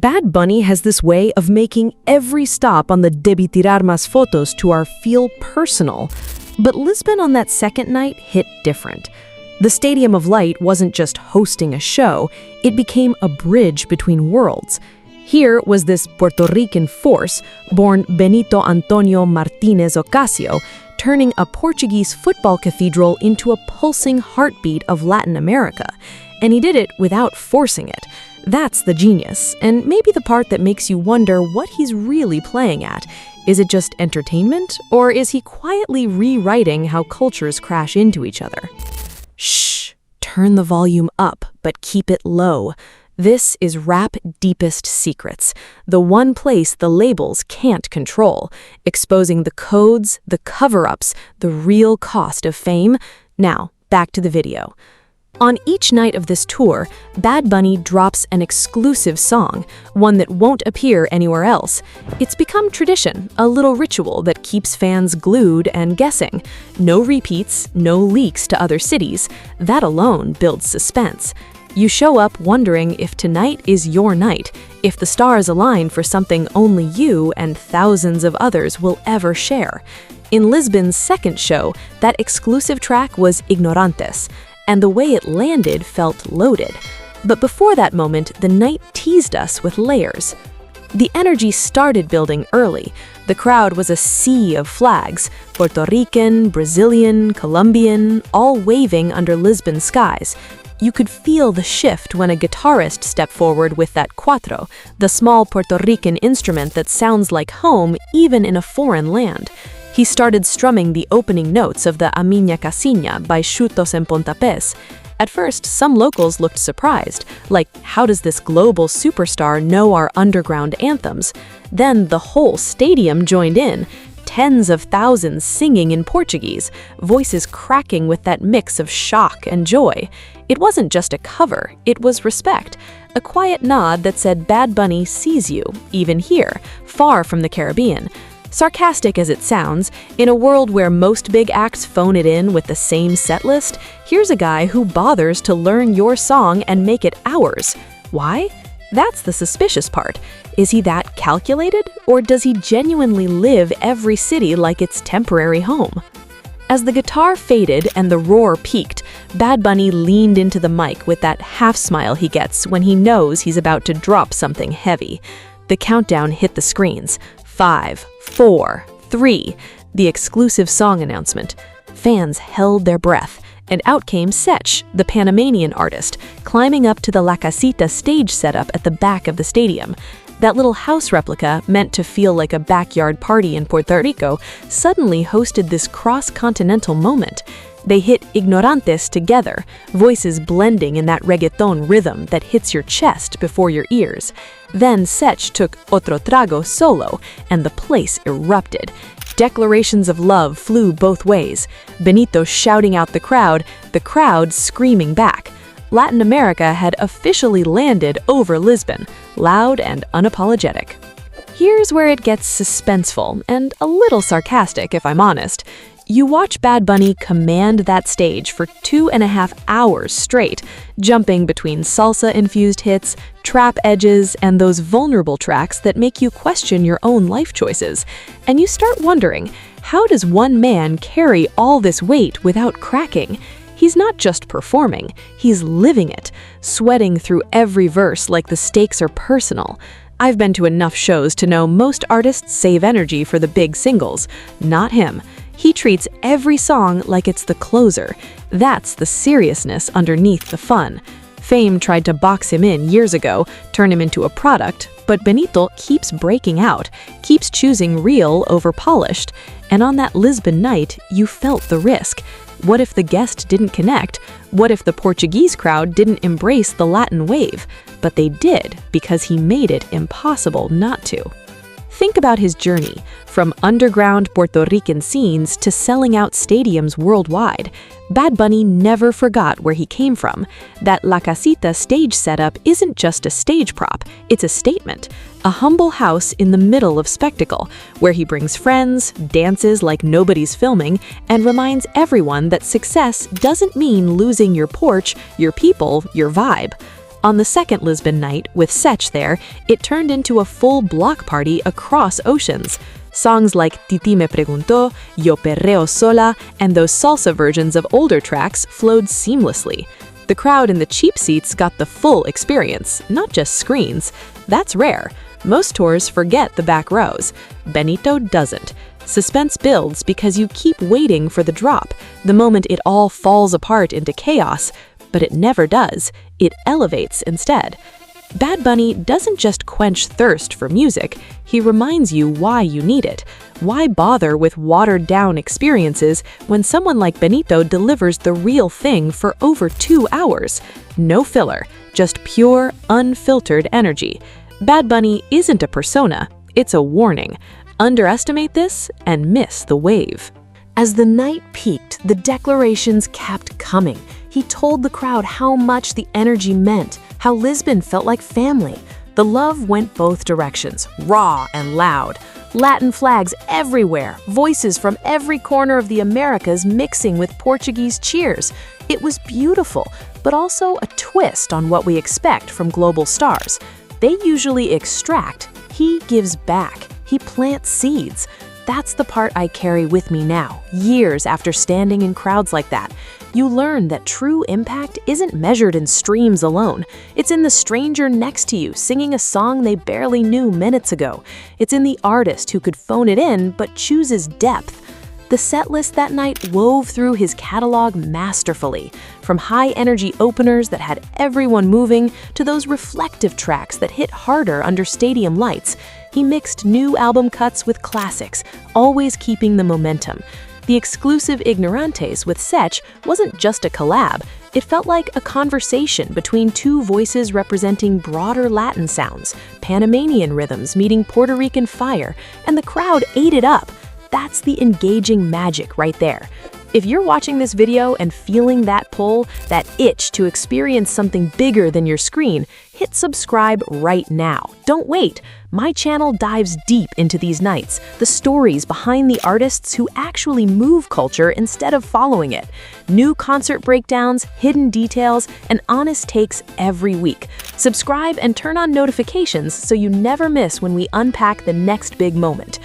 Bad Bunny has this way of making every stop on the Debí tirar más fotos to our feel personal. But Lisbon on that second night hit different. The Stadium of Light wasn't just hosting a show, it became a bridge between worlds. Here was this Puerto Rican force, born Benito Antonio Martínez Ocasio, turning a Portuguese football cathedral into a pulsing heartbeat of Latin America. And he did it without forcing it. That's the genius, and maybe the part that makes you wonder what he's really playing at. Is it just entertainment, or is he quietly rewriting how cultures crash into each other? Shh, turn the volume up, but keep it low. This is rap deepest secrets, the one place the labels can't control, exposing the codes, the cover-ups, the real cost of fame. Now, back to the video. On each night of this tour, Bad Bunny drops an exclusive song, one that won't appear anywhere else. It's become tradition, a little ritual that keeps fans glued and guessing. No repeats, no leaks to other cities. That alone builds suspense. You show up wondering if tonight is your night, if the stars align for something only you and thousands of others will ever share. In Lisbon's second show, that exclusive track was Ignorantes, and the way it landed felt loaded. But before that moment, the night teased us with layers. The energy started building early. The crowd was a sea of flags, Puerto Rican, Brazilian, Colombian, all waving under Lisbon skies. You could feel the shift when a guitarist stepped forward with that cuatro, the small Puerto Rican instrument that sounds like home even in a foreign land. He started strumming the opening notes of the Minha Casinha by Chutos en Pontapés. At first, some locals looked surprised, like, how does this global superstar know our underground anthems? Then the whole stadium joined in, tens of thousands singing in Portuguese, voices cracking with that mix of shock and joy. It wasn't just a cover, it was respect, a quiet nod that said Bad Bunny sees you, even here, far from the Caribbean. Sarcastic as it sounds, in a world where most big acts phone it in with the same set list, here's a guy who bothers to learn your song and make it ours. Why? That's the suspicious part. Is he that calculated, or does he genuinely live every city like its temporary home? As the guitar faded and the roar peaked, Bad Bunny leaned into the mic with that half smile he gets when he knows he's about to drop something heavy. The countdown hit the screens. 5, 4, 3, the exclusive song announcement. Fans held their breath, and out came Sech, the Panamanian artist, climbing up to the La Casita stage setup at the back of the stadium. That little house replica, meant to feel like a backyard party in Puerto Rico, suddenly hosted this cross-continental moment. They hit Ignorantes together, voices blending in that reggaeton rhythm that hits your chest before your ears. Then Sech took Otro Trago solo, and the place erupted. Declarations of love flew both ways, Benito shouting out the crowd screaming back. Latin America had officially landed over Lisbon, loud and unapologetic. Here's where it gets suspenseful, and a little sarcastic if I'm honest. You watch Bad Bunny command that stage for 2.5 hours straight, jumping between salsa-infused hits, trap edges, and those vulnerable tracks that make you question your own life choices. And you start wondering, how does one man carry all this weight without cracking? He's not just performing, he's living it, sweating through every verse like the stakes are personal. I've been to enough shows to know most artists save energy for the big singles. Not him. He treats every song like it's the closer. That's the seriousness underneath the fun. Fame tried to box him in years ago, turn him into a product, but Benito keeps breaking out, keeps choosing real over polished. And on that Lisbon night, you felt the risk. What if the guest didn't connect? What if the Portuguese crowd didn't embrace the Latin wave? But they did, because he made it impossible not to. Think about his journey, from underground Puerto Rican scenes to selling out stadiums worldwide. Bad Bunny never forgot where he came from. That La Casita stage setup isn't just a stage prop, it's a statement. A humble house in the middle of spectacle, where he brings friends, dances like nobody's filming, and reminds everyone that success doesn't mean losing your porch, your people, your vibe. On the second Lisbon night, with Sech there, it turned into a full block party across oceans. Songs like Titi me preguntó, Yo perreo sola, and those salsa versions of older tracks flowed seamlessly. The crowd in the cheap seats got the full experience, not just screens. That's rare. Most tours forget the back rows. Benito doesn't. Suspense builds because you keep waiting for the drop, the moment it all falls apart into chaos, but it never does. It elevates instead. Bad Bunny doesn't just quench thirst for music, he reminds you why you need it. Why bother with watered-down experiences when someone like Benito delivers the real thing for over 2 hours? No filler, just pure, unfiltered energy. Bad Bunny isn't a persona, it's a warning. Underestimate this and miss the wave. As the night peaked, the declarations kept coming. He told the crowd how much the energy meant, how Lisbon felt like family. The love went both directions, raw and loud. Latin flags everywhere, voices from every corner of the Americas mixing with Portuguese cheers. It was beautiful, but also a twist on what we expect from global stars. They usually extract, he gives back, he plants seeds. That's the part I carry with me now, years after standing in crowds like that. You learn that true impact isn't measured in streams alone. It's in the stranger next to you singing a song they barely knew minutes ago. It's in the artist who could phone it in but chooses depth. The setlist that night wove through his catalog masterfully, from high-energy openers that had everyone moving to those reflective tracks that hit harder under stadium lights. He mixed new album cuts with classics, always keeping the momentum. The exclusive Ignorantes with Sech wasn't just a collab, it felt like a conversation between two voices representing broader Latin sounds, Panamanian rhythms meeting Puerto Rican fire, and the crowd ate it up. That's the engaging magic right there. If you're watching this video and feeling that pull, that itch to experience something bigger than your screen, hit subscribe right now. Don't wait. My channel dives deep into these nights, the stories behind the artists who actually move culture instead of following it. New concert breakdowns, hidden details, and honest takes every week. Subscribe and turn on notifications so you never miss when we unpack the next big moment.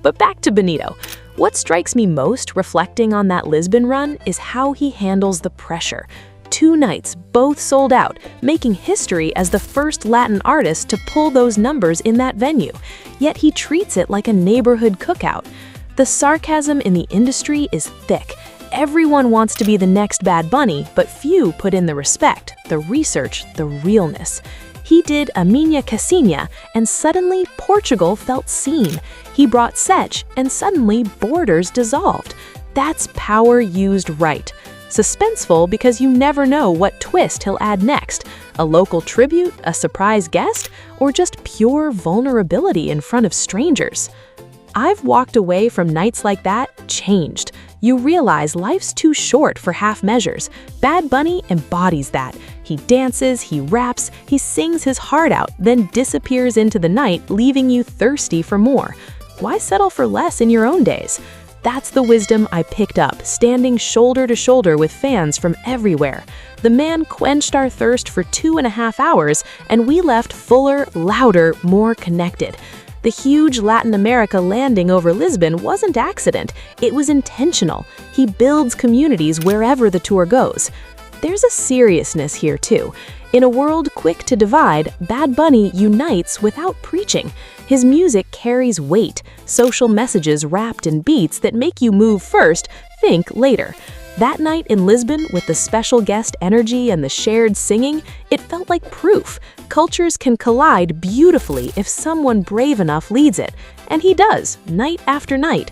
But back to Benito. What strikes me most reflecting on that Lisbon run is how he handles the pressure. 2 nights, both sold out, making history as the first Latin artist to pull those numbers in that venue. Yet he treats it like a neighborhood cookout. The sarcasm in the industry is thick. Everyone wants to be the next Bad Bunny, but few put in the respect, the research, the realness. He did a Minha Casinha, and suddenly Portugal felt seen. He brought Sech, and suddenly borders dissolved. That's power used right. Suspenseful because you never know what twist he'll add next. A local tribute, a surprise guest, or just pure vulnerability in front of strangers. I've walked away from nights like that changed. You realize life's too short for half measures. Bad Bunny embodies that. He dances, he raps, he sings his heart out, then disappears into the night, leaving you thirsty for more. Why settle for less in your own days? That's the wisdom I picked up, standing shoulder to shoulder with fans from everywhere. The man quenched our thirst for 2.5 hours, and we left fuller, louder, more connected. The huge Latin America landing over Lisbon wasn't accident, it was intentional. He builds communities wherever the tour goes. There's a seriousness here too. In a world quick to divide, Bad Bunny unites without preaching. His music carries weight, social messages wrapped in beats that make you move first, think later. That night in Lisbon, with the special guest energy and the shared singing, it felt like proof. Cultures can collide beautifully if someone brave enough leads it. And he does, night after night.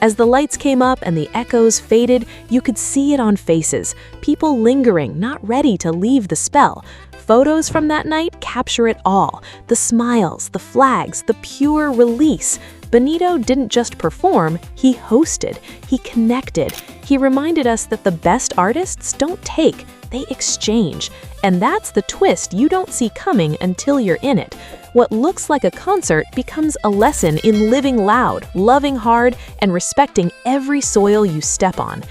As the lights came up and the echoes faded, you could see it on faces. People lingering, not ready to leave the spell. Photos from that night capture it all. The smiles, the flags, the pure release. Benito didn't just perform, he hosted, he connected. He reminded us that the best artists don't take, they exchange. And that's the twist you don't see coming until you're in it. What looks like a concert becomes a lesson in living loud, loving hard, and respecting every soil you step on.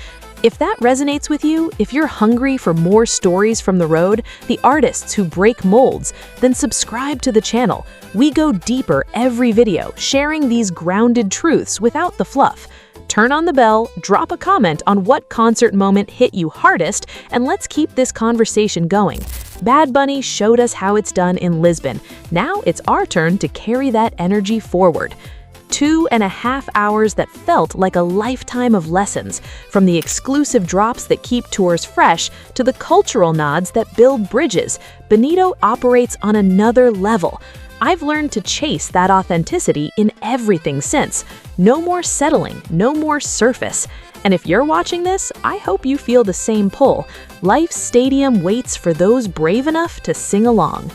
If that resonates with you, if you're hungry for more stories from the road, the artists who break molds, then subscribe to the channel. We go deeper every video, sharing these grounded truths without the fluff. Turn on the bell, drop a comment on what concert moment hit you hardest, and let's keep this conversation going. Bad Bunny showed us how it's done in Lisbon. Now it's our turn to carry that energy forward. 2.5 hours that felt like a lifetime of lessons, from the exclusive drops that keep tours fresh to the cultural nods that build bridges. Benito operates on another level. I've learned to chase that authenticity in everything since. No more settling, no more surface. And if you're watching this, I hope you feel the same pull. Life's stadium waits for those brave enough to sing along.